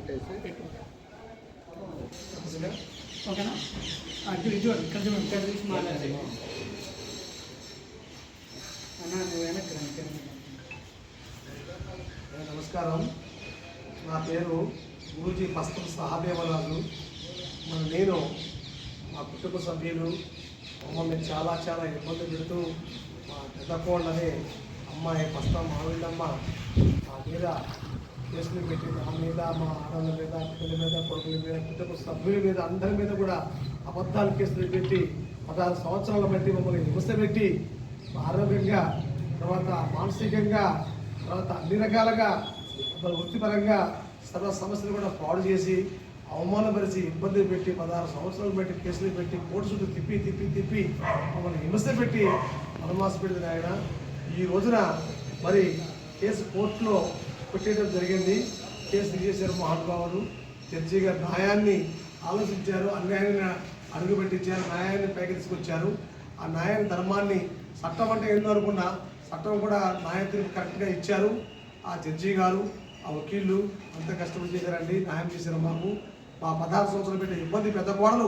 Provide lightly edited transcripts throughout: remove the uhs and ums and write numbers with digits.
పెట్టేసి ఓకేనా? ఇది ఇక్కడ తీసి మాట్లాడి నమస్కారం. నా పేరు గురూజీ పస్తం సహాదేవరాజు. నేను మా కుటుంబ సభ్యులు మమ్మల్ని చాలా ఇబ్బంది పెడుతూ మా పెద్దకోళ్ళనే అమ్మాయి పస్తం మావిళ్ళమ్మ మా మీద కేసులు పెట్టి మా మీద, మా ఆడవాళ్ళ మీద, పిల్లల మీద, కొడుకుల మీద, కుటుంబ సభ్యుల మీద, అందరి మీద కూడా అబద్ధాలు కేసులు పెట్టి 16 సంవత్సరాల బట్టి మమ్మల్ని హింస పెట్టి ఆరోగ్యంగా, తర్వాత మానసికంగా, తర్వాత అన్ని రకాలుగా వృత్తిపరంగా సర్వ సమస్యలు కూడా పాడు చేసి అవమానపరిచి ఇబ్బంది పెట్టి 16 సంవత్సరాలు పెట్టి కేసులు పెట్టి కోర్టు చుట్టూ తిప్పి మమ్మల్ని హింస పెట్టి వనవాస పెడితే ఆయన ఈ రోజున మరి కేసు కోర్టులో కొట్టేయడం జరిగింది. కేసు తీసేశారు మహానుభావులు. జడ్జి గారు న్యాయాన్ని ఆలోచించారు, అన్యాయాన్ని అడుగుపెట్టించారు, న్యాయాన్ని పైకి తీసుకొచ్చారు. ఆ న్యాయాన్ని ధర్మాన్ని చట్టం అంటే ఏందో అనుకున్నా చట్టం కూడా న్యాయ తీర్పు కరెక్ట్గా ఇచ్చారు. ఆ జడ్జి గారు, ఆ వకీళ్ళు అంత కష్టపడి చేశారండి, న్యాయం చేశారు. మాకు మా 16 సంవత్సరాలు పెట్టే ఇబ్బంది పెద్ద కోడలు,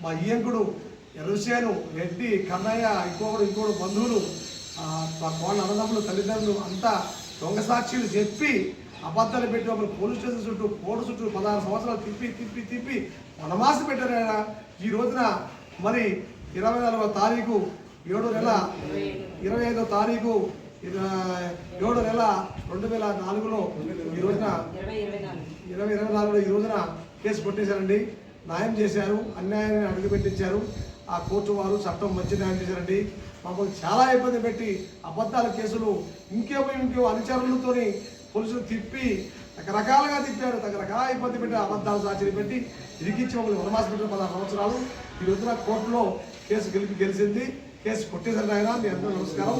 మా ఈయంకుడు ఎర్రసేను, రెడ్డి, కన్నయ్య, ఇంకోడు బంధువులు, మా కోళ్ళ అన్నదమ్ములు, తల్లిదండ్రులు అంతా దొంగ సాక్షులు చెప్పి అబద్ధాలు పెట్టి మమ్మల్ని పోలీస్ స్టేషన్ చుట్టూ కోర్టు చుట్టూ 16 సంవత్సరాలు తిప్పి వనవాసి పెట్టారు. ఆయన ఈ రోజున మరి 24వ తారీఖు 7 నెల 25వ తారీఖు 7 నెల 2024లో ఈ రోజున 2024లో ఈ రోజున కేసు కొట్టేశారండి. న్యాయం చేశారు, అన్యాయాన్ని అడుగుపెట్టించారు. ఆ కోర్టు వారు చట్టం మంచి న్యాయం చేశారండి. మమ్మల్ని చాలా ఇబ్బంది పెట్టి అబద్ధాల కేసులు ఇంకో అనుచరులతో పోలీసులు తిప్పి రకరకాలుగా తిప్పారు, రకరకాల ఇబ్బంది పెట్టి అబద్ధాలు సాక్షులు పెట్టి ఇరికించి మమ్మల్ని వనవాస పెట్టిన 16 సంవత్సరాలు. ఈ రోజున కోర్టులో కేసు గెలిచింది. కేసు కొట్టేశారు. ఆయన మీ అందరూ నమస్కారం.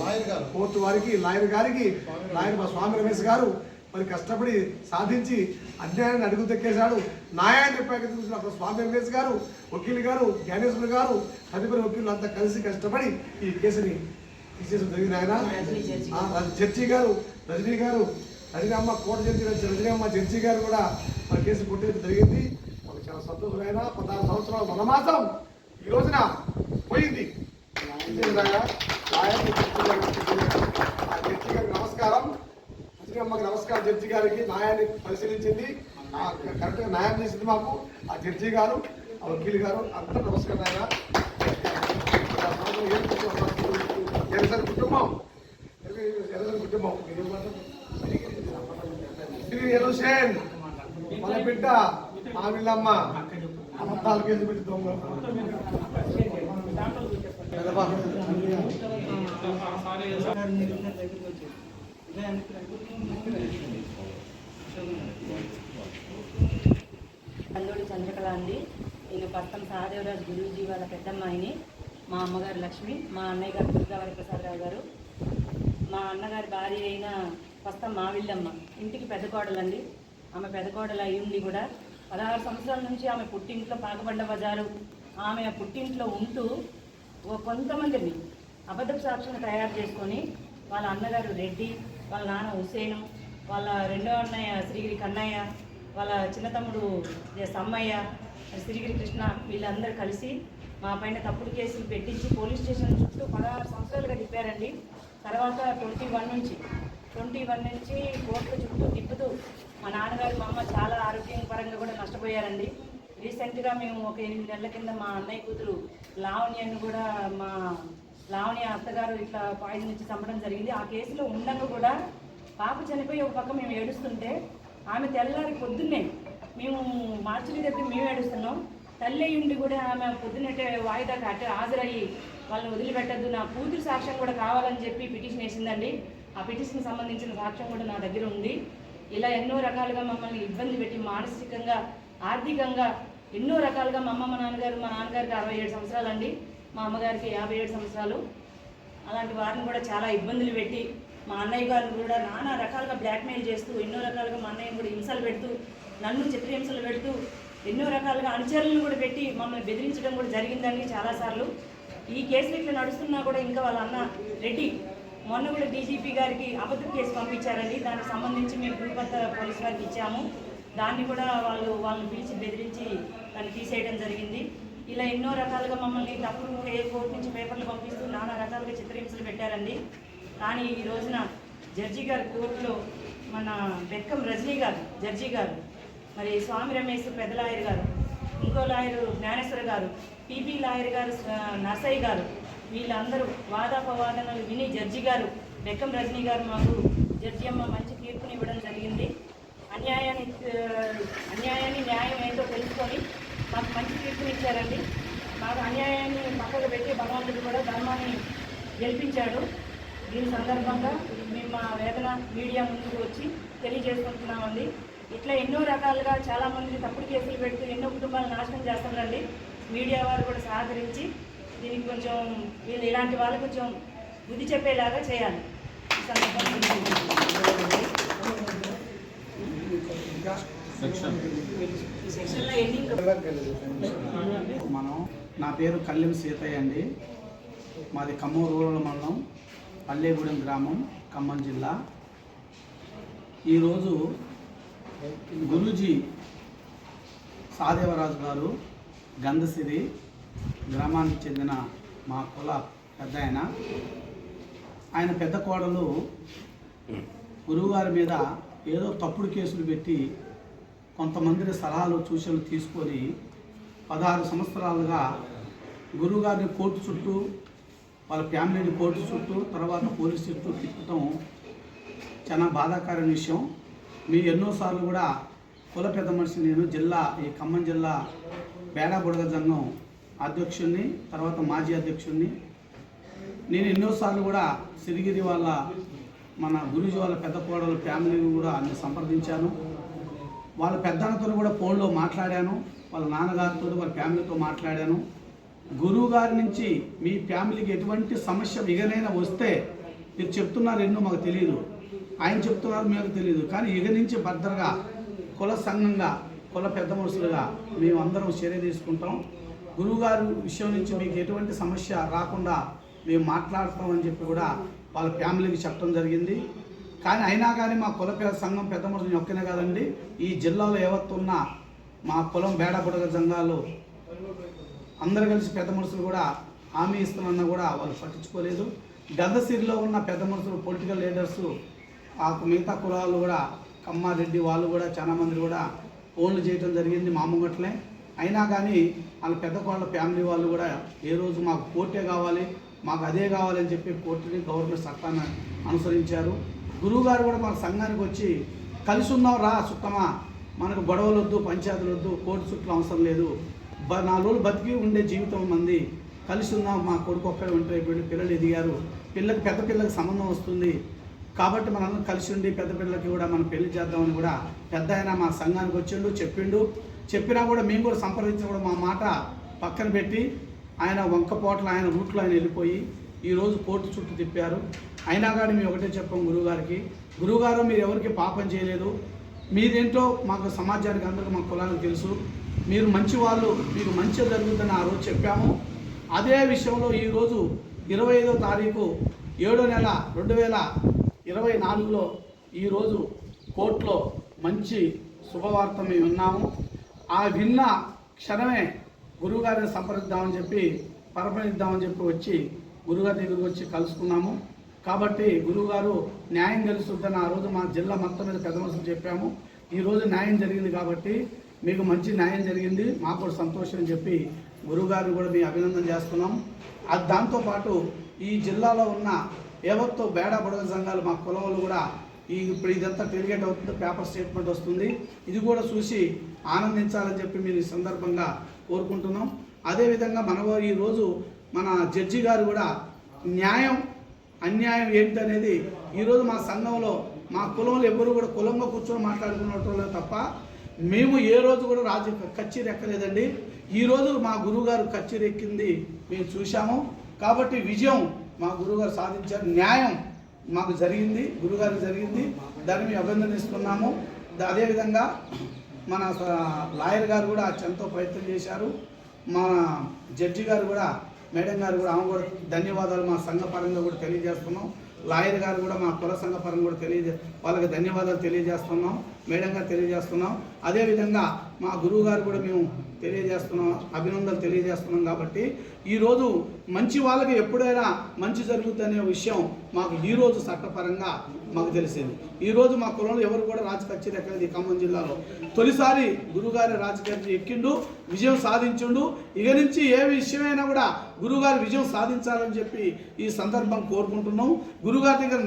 కోర్టు వారికి, లాయర్ గారికి, మా స్వామి రమేష్ గారు మరి కష్టపడి సాధించి అన్యాయాన్ని అడుగు తెక్కేశాడు. న్యాయాన్ని ప్రకటించిన అప్పుడు స్వామి రమేష్ గారు, వకీలు గారు, జ్ఞానేశ్వరులు గారు, తదుపరి వకీలు అంతా కలిసి కష్టపడి ఈ కేసుని తీసేసి జరిగింది. ఆయన జడ్జి గారు, రజనీ అమ్మ కోర్టు జడ్జి రజనీ అమ్మ జడ్జి గారు కూడా మన కేసు కొట్టేది జరిగింది. మాకు చాలా సంతోషమైన 16 సంవత్సరాల వనవాసం ఈ రోజున పోయింది. జడ్జి గారికి నమస్కారం. అమ్మకి నమస్కారం. జడ్జి గారికి న్యాయాన్ని పరిశీలించింది, కరెక్ట్గా న్యాయం చేసింది మాకు ఆ జడ్జి గారు, ఆ వకీలు గారు అందరూ నమస్కారం. ఆయన కుటుంబం శ్రీ ఎరుసేన్ మన బిడ్డ మావిళ్ళమ్మ అబద్ధాలు కేసు పెట్టి దొంగ కందోడి చంద్రకళ అండి. నేను పస్తం సహాదేవరాజు గురూజీ వాళ్ళ పెద్దమ్మాయిని. మా అమ్మగారు లక్ష్మి, మా అన్నయ్య గారు దుర్గావరి ప్రసాదరావు గారు, మా అన్నగారి భార్య అయిన పస్తం మావిళ్ళమ్మ ఇంటికి పెద్ద కోడలండి. ఆమె పెద్ద కోడలు అయ్యింది కూడా 16 సంవత్సరాల నుంచి ఆమె పుట్టింట్లో పాకబండ బజారు ఆమె పుట్టింట్లో ఉంటూ కొంతమందిని అబద్ధపు సాక్షులను తయారు చేసుకొని వాళ్ళ అన్నగారు రెడ్డి, వాళ్ళ నాన్న హుసేను, వాళ్ళ రెండో అన్నయ్య శ్రీగిరి కన్నయ్య, వాళ్ళ చిన్న తమ్ముడు సమ్మయ్య, శ్రీగిరి కృష్ణ వీళ్ళందరూ కలిసి మా పైన తప్పుడు కేసులు పెట్టించి పోలీస్ స్టేషన్ చుట్టూ 16 సంవత్సరాలుగా తిప్పారండి. తర్వాత 21 నుంచి కోర్టు చుట్టూ తిప్పుతూ మా నాన్నగారు, మా అమ్మ చాలా ఆరోగ్యం పరంగా కూడా నష్టపోయారండి. రీసెంట్గా మేము ఒక 8 నెలల కింద మా అన్నయ్య కూతురు లావణ్యను కూడా మా లావణ్య అత్తగారు ఇట్లా పాయిజన్ ఇచ్చి చంపడం జరిగింది. ఆ కేసులో ఉండగా కూడా పాప చనిపోయి ఒక పక్క మేము ఏడుస్తుంటే ఆమె తెల్లారి పొద్దున్నే మేము మార్చిడి దగ్గర మేము ఏడుస్తున్నాం. తల్లి ఉండి కూడా ఆమె పొద్దున్నట్టే వాయిదాకి అట్టే హాజరయ్యి వాళ్ళని వదిలిపెట్టద్దు, నా కూతురు సాక్ష్యం కూడా కావాలని చెప్పి పిటిషన్ వేసిందండి. ఆ పిటిషన్ సంబంధించిన సాక్ష్యం కూడా నా దగ్గర ఉంది. ఇలా ఎన్నో రకాలుగా మమ్మల్ని ఇబ్బంది పెట్టి మానసికంగా, ఆర్థికంగా ఎన్నో రకాలుగా మా నాన్నగారికి 67 సంవత్సరాలు అండి, మా అమ్మగారికి 57 సంవత్సరాలు. అలాంటి వారిని కూడా చాలా ఇబ్బందులు పెట్టి మా అన్నయ్య గారిని కూడా నానా రకాలుగా బ్లాక్మెయిల్ చేస్తూ ఎన్నో రకాలుగా మా అన్నయ్యని కూడా హింసలు పెడుతూ, నన్ను చిత్రహింసలు పెడుతూ ఎన్నో రకాలుగా అనుచరులను కూడా పెట్టి మమ్మల్ని బెదిరించడం కూడా జరిగిందండి చాలాసార్లు. ఈ కేసులు ఇట్లా నడుస్తున్నా కూడా ఇంకా వాళ్ళ అన్న రెడ్డి మొన్న కూడా డీజీపీ గారికి అబద్ధ కేసు పంపించారండి. దానికి సంబంధించి మేము గురుపత్త పోలీసు వారికి ఇచ్చాము. దాన్ని కూడా వాళ్ళని పిలిచి బెదిరించి దాన్ని తీసేయడం జరిగింది. ఇలా ఎన్నో రకాలుగా మమ్మల్ని తప్పుడు కోర్టు నుంచి పేపర్లు పంపిస్తూ నానా రకాలుగా చిత్రహింసలు పెట్టారండి. కానీ ఈ రోజున జడ్జి గారు కోర్టులో మన బెక్కం రజనీ గారు జడ్జి గారు, మరి స్వామి రమేష్ పెద్ద లాయర్ గారు, ఇంకో లాయరు జ్ఞానేశ్వర గారు, పీపీ లాయర్ గారు నర్సయ్య గారు, వీళ్ళందరూ వాదాపవాదనలు విని జడ్జి గారు బెక్కం రజనీ గారు మాకు జడ్జి అమ్మ మంచి తీర్పుని ఇవ్వడం జరిగింది. అన్యాయాన్ని న్యాయం ఏంటో తెలుసుకొని మాకు మంచి తీర్పుని ఇచ్చారండి. మాకు అన్యాయాన్ని పక్కకు పెట్టి భగవంతుడు కూడా ధర్మాన్ని గెలిపించాడు. దీని సందర్భంగా మేము మా వేదన మీడియా ముందుకు వచ్చి తెలియజేసుకుంటున్నామండి. ఇట్లా ఎన్నో రకాలుగా చాలామంది తప్పుడు కేసులు పెడుతూ ఎన్నో కుటుంబాలను నాశనం చేస్తున్నారండి. మీడియా వారు కూడా సహకరించి దీనికి కొంచెం వీళ్ళు ఇలాంటి వాళ్ళు కొంచెం బుద్ధి చెప్పేలాగా చేయాలి. ఈ సందర్భంగా ఈ సెక్షన్లో ఎండింగ్ నా పేరు కల్లెం సీతయ్య అండి. మాది ఖమ్మం రూరల్ మండలం పల్లెగూడెం గ్రామం, ఖమ్మం జిల్లా. ఈరోజు గురూజీ సహదేవరాజు గారు గంధసిరి గ్రామానికి చెందిన మా కుల పెద్ద ఆయన పెద్ద కోడలు గురువుగారి మీద ఏదో తప్పుడు కేసులు పెట్టి కొంతమంది సలహాలు సూచనలు తీసుకొని 16 సంవత్సరాలుగా గురువుగారిని కోర్టు చుట్టూ, వాళ్ళ ఫ్యామిలీని కోర్టు చుట్టూ, తర్వాత పోలీసు చుట్టూ తిప్పటం చాలా బాధాకరమైన విషయం. మీ ఎన్నోసార్లు కూడా కుల పెద్ద మనిషి నేను ఈ ఖమ్మం జిల్లా బేడాబుడగ సంఘం అధ్యక్షుడిని, తర్వాత మాజీ అధ్యక్షుడిని. నేను ఎన్నోసార్లు కూడా సిరిగిరి మన గురూజీ వాళ్ళ పెద్ద కోడల ఫ్యామిలీని కూడా అన్ని సంప్రదించాను. వాళ్ళ పెద్దలతో కూడా ఫోన్లో మాట్లాడాను, వాళ్ళ నాన్నగారితో వాళ్ళ ఫ్యామిలీతో మాట్లాడాను. గురువు గారి నుంచి మీ ఫ్యామిలీకి ఎటువంటి సమస్య ఇకనైనా వస్తే మీరు చెప్తున్నారు ఎన్నో మాకు తెలియదు, ఆయన చెప్తున్నారు మీకు తెలియదు, కానీ ఇక నుంచి భద్రగా కుల సంఘంగా కుల పెద్ద మనుషులుగా మేమందరం చర్య తీసుకుంటాం. గురువుగారి విషయం నుంచి మీకు ఎటువంటి సమస్య రాకుండా మేము మాట్లాడతామని చెప్పి కూడా వాళ్ళ ఫ్యామిలీకి చెప్పడం జరిగింది. కానీ అయినా కానీ మా కుల సంఘం పెద్ద మనుషులు ఒక్కనే కాదండి, ఈ జిల్లాలో ఏవత్తున్న మా కులం బేడబుడగ సంఘాలు అందరు కలిసి పెద్ద మనుషులు కూడా హామీ ఇస్తున్నా కూడా వాళ్ళు పట్టించుకోలేదు. గంధసిరిలో ఉన్న పెద్ద మనుషులు పొలిటికల్ లీడర్స్ మిగతా కులాలు కూడా కమ్మారెడ్డి వాళ్ళు కూడా చాలామంది కూడా ఫోన్లు చేయడం జరిగింది మా ముంగట్లే. అయినా కానీ వాళ్ళ పెద్ద కోళ్ళ ఫ్యామిలీ వాళ్ళు కూడా ఏ రోజు మాకు కోర్టే కావాలి, మాకు అదే కావాలని చెప్పి కోర్టుని గవర్నమెంట్ చట్టాన్ని అనుసరించారు. గురువుగారు కూడా మన సంఘానికి వచ్చి కలిసి ఉన్నాం రా చుట్టమా, మనకు గొడవలు వద్దు, పంచాయతీలు వద్దు, కోర్టు చుట్టూ అవసరం లేదు, 4 రోజులు బతికి ఉండే జీవితం మంది, కలిసి ఉన్నాం. మా కొడుకు ఒక్కడే ఉంటాయి, పిల్లలు ఎదిగారు, పెద్ద పిల్లకి సంబంధం వస్తుంది కాబట్టి మనందరం కలిసి ఉండి పెద్ద పిల్లలకి కూడా మనం పెళ్లి చేద్దామని కూడా పెద్ద ఆయన మా సంఘానికి వచ్చిండు, చెప్పినా కూడా మేము కూడా సంప్రదించిన కూడా మా మాట పక్కన పెట్టి ఆయన వంకపోట్లు ఆయన రూట్లో ఆయన వెళ్ళిపోయి ఈరోజు కోర్టు చుట్టూ తిప్పారు. అయినా కానీ మేము ఒకటే చెప్పాం గురువుగారు మీరు ఎవరికి పాపం చేయలేదు, మీదేంటో మాకు సమాజానికి అందరికీ మా కులానికి తెలుసు, మీరు మంచి వాళ్ళు, మీకు మంచి జరుగుతుందని ఆ రోజు చెప్పాము. అదే విషయంలో ఈరోజు 25వ తారీఖు 7వ నెల 2024లో ఈరోజు కోర్టులో మంచి శుభవార్త మేము విన్నాము. ఆ విన్న క్షణమే గురువుగారిని సంప్రదిద్దామని చెప్పి వచ్చి గురువుగారి దగ్గరికి వచ్చి కలుసుకున్నాము. కాబట్టి గురువుగారు న్యాయం గెలుస్తుందని ఆ రోజు మా జిల్లా మొత్తం మీద పెద్ద మనుషులు చెప్పాము. ఈరోజు న్యాయం జరిగింది కాబట్టి మీకు మంచి న్యాయం జరిగింది, మాకు కూడా సంతోషం అని చెప్పి గురువుగారిని కూడా మేము అభినందన చేస్తున్నాం. దాంతోపాటు ఈ జిల్లాలో ఉన్న ఏవత్తో బేడబుడగ సంఘాలు మా కులంలో కూడా ఇప్పుడు ఇదంతా టెలిగేట్ అవుతుంది, పేపర్ స్టేట్మెంట్ వస్తుంది, ఇది కూడా చూసి ఆనందించాలని చెప్పి మీరు ఈ సందర్భంగా కోరుకుంటున్నాం. అదేవిధంగా ఈరోజు మన జడ్జి గారు కూడా న్యాయం అన్యాయం ఏంటనేది ఈరోజు మా సంఘంలో మా కులంలో ఎవరు కూడా కులంలో కూర్చొని మాట్లాడుకున్నట్టు తప్ప మేము ఏ రోజు కూడా కచ్చేరి ఎక్కలేదండి. ఈరోజు మా గురువుగారు కచ్చేరి ఎక్కింది మేము చూశాము. కాబట్టి విజయం మా గురువుగారు సాధించారు, న్యాయం మాకు జరిగింది, గురువుగారికి జరిగింది, దాన్ని మేము అభినందిస్తున్నాము. అదేవిధంగా మన లాయర్ గారు కూడా ఎంతో ప్రయత్నం చేశారు, మా జడ్జి గారు కూడా మేడం గారు కూడా ఆమె కూడా ధన్యవాదాలు మా సంఘ పరంగా కూడా తెలియజేస్తున్నాం. లాయర్ గారు కూడా మా కుల సంఘ పరంగా కూడా వాళ్ళకి ధన్యవాదాలు తెలియజేస్తున్నాం. మేడం గారు తెలియజేస్తున్నాం. అదేవిధంగా మా గురువు గారు కూడా మేము తెలియజేస్తున్నాం, అభినందనలు తెలియజేస్తున్నాం. కాబట్టి ఈరోజు మంచి వాళ్ళకి ఎప్పుడైనా మంచి జరుగుతుంది అనే విషయం మాకు ఈరోజు చట్టపరంగా మాకు తెలిసింది. ఈరోజు మా కులంలో ఎవరు కూడా రాజకచ్చీలు ఎక్కలేదు ఈ ఖమ్మం జిల్లాలో. తొలిసారి గురువుగారి రాజకీయ ఎక్కిండు, విజయం సాధించుండు. ఇక నుంచి ఏ విషయమైనా కూడా గురువుగారి విజయం సాధించాలని చెప్పి ఈ సందర్భం కోరుకుంటున్నాం. గురువుగారి దగ్గర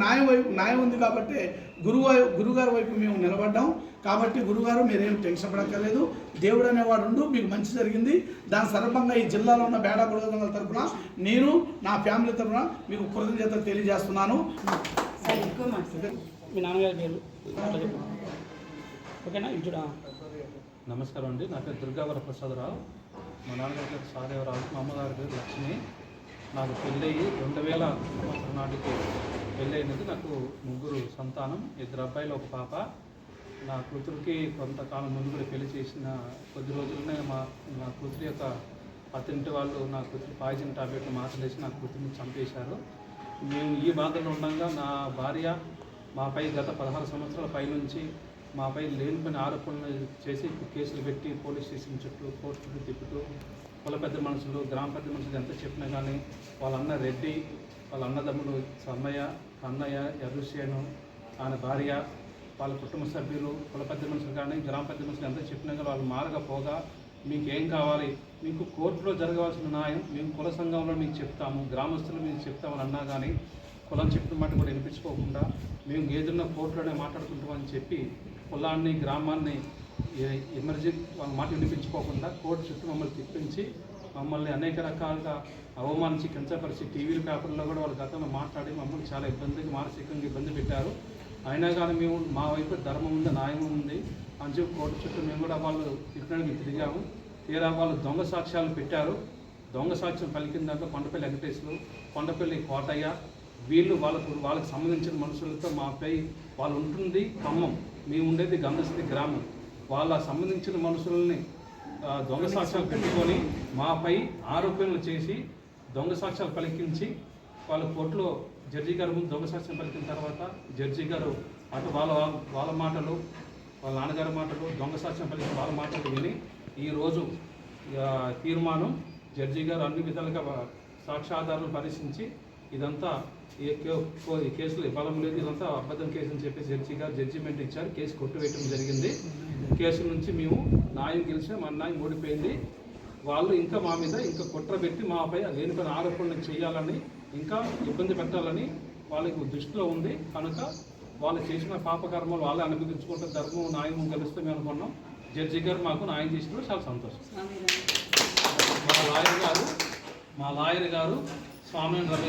న్యాయం ఉంది కాబట్టి గురుగారి వైపు మేము నిలబడ్డాం. కాబట్టి గురుగారు మీరేం టెన్షన్ పడక్కర్లేదు, దేవుడు అనేవాడు ఉండు, మీకు మంచి జరిగింది. దాని సందర్భంగా ఈ జిల్లాలో ఉన్న బేడా బుడగల తరఫున నేను నా ఫ్యామిలీ తరఫున మీకు కృతజ్ఞతలు తెలియజేస్తున్నాను. మీ నాన్నగారి పేరు ఓకేనా? ఇటుడా. నమస్కారం అండి. నా పేరు దుర్గావర ప్రసాదరావు. మా నాన్నగారి పేరు సహదేవరావు, మా అమ్మగారి పేరు లక్ష్మి. నాకు పెళ్ళయి 2000 సంవత్సరం నాటికి పెళ్ళయినది. నాకు 3 సంతానం, 2 అబ్బాయిలు, 1 పాప. నా కూతురికి కొంతకాలం ముందు కూడా పెళ్లి చేసిన కొద్ది రోజుల్లోనే మా కూతురి యొక్క అత్తింటి వాళ్ళు నా కూతురు పాయిజన్ టాబ్లెట్లు మాటలేసి నా కూతురిని చంపేశారు. మేము ఈ బాధలో ఉండగా నా భార్య మాపై గత 16 సంవత్సరాల పై నుంచి మాపై లేనిపోయిన ఆరోపణలు చేసి కేసులు పెట్టి పోలీస్ స్టేషన్ చుట్టూ కోర్టు చుట్టూ తిప్పుతూ కుల పెద్ద మనుషులు, గ్రామ పెద్ద మనుషులు ఎంత చెప్పినా కానీ వాళ్ళ అన్న రెడ్డి, వాళ్ళ అన్నదమ్ములు సమ్మయ్య, కన్నయ్య, ఎర్రుసేను, ఆయన భార్య, వాళ్ళ కుటుంబ సభ్యులు, కుల పెద్ద మనుషులు కానీ గ్రామ పెద్ద మనుషులు ఎంత చెప్పినా కానీ వాళ్ళు మారకపోగా మీకేం కావాలి, మీకు కోర్టులో జరగవలసిన న్యాయం మేము కుల సంఘంలో మీకు చెప్తాము, గ్రామస్తులు మీకు చెప్తామని అన్నా కానీ కులం చెప్పిన మాట కూడా వినిపించుకోకుండా మేము ఏదన్నా కోర్టులోనే మాట్లాడుకుంటామని చెప్పి కులాన్ని, గ్రామాన్ని వాళ్ళ మాట వినిపించుకోకుండా కోర్టు చుట్టూ మమ్మల్ని తిప్పించి మమ్మల్ని అనేక రకాలుగా అవమానించి కించపరిచి టీవీలు, పేపర్లో కూడా వాళ్ళ గతంలో మాట్లాడి మమ్మల్ని చాలా మానసికంగా ఇబ్బంది పెట్టారు. అయినా కానీ మేము మా వైపు ధర్మం ఉంది, న్యాయం ఉంది అని చెప్పి కోర్టు చుట్టూ మేము కూడా వాళ్ళు తిప్పడానికి తిరిగాము. తీరా వాళ్ళు దొంగ సాక్ష్యాలు పెట్టారు. దొంగ సాక్ష్యం పలికిన దాంట్లో కొండపల్లి వెంకటేశ్వరు, కొండపల్లి కోటయ్య, వీళ్ళు వాళ్ళకి సంబంధించిన మనుషులతో మాపై వాళ్ళు ఉంటుంది ఖమ్మం, మేము ఉండేది గంధస్థితి గ్రామం. వాళ్ళ సంబంధించిన మనుషులని దొంగ సాక్ష్యాలు పెట్టుకొని మాపై ఆరోపణలు చేసి దొంగ సాక్ష్యాలు పలికించి వాళ్ళ కోర్టులో జడ్జి గారు ముందు దొంగ సాక్ష్యం పలికిన తర్వాత జడ్జి గారు అటు వాళ్ళ మాటలు, వాళ్ళ నాన్నగారి మాటలు, దొంగ సాక్ష్యం పలికిన వాళ్ళ మాటలు విని ఈరోజు తీర్మానం జడ్జి గారు అన్ని విధాలుగా సాక్ష్యాధారాలు పరిశీలించి ఇదంతా ఈ కేసులో బలం లేదు, ఇదంతా అబద్ధం కేసు అని చెప్పి జడ్జి గారు జడ్జిమెంట్ ఇచ్చారు. కేసు కొట్టువేయటం జరిగింది. కేసు నుంచి మేము న్యాయం గెలిచాం, మన న్యాయం ఓడిపోయింది. వాళ్ళు ఇంకా మా మీద ఇంకా కుట్ర పెట్టి మాపై లేనిపోయిన ఆరోపణలు చేయాలని, ఇంకా ఇబ్బంది పెట్టాలని వాళ్ళకి దృష్టిలో ఉంది. కనుక వాళ్ళు చేసిన పాపకర్మలు వాళ్ళే అనుభవించుకుంటే ధర్మం, న్యాయం గెలుస్తే మేము అనుకున్నాం. జడ్జి గారు మాకు న్యాయం చేసినప్పుడు చాలా సంతోషం. మా లాయర్ గారు స్వామి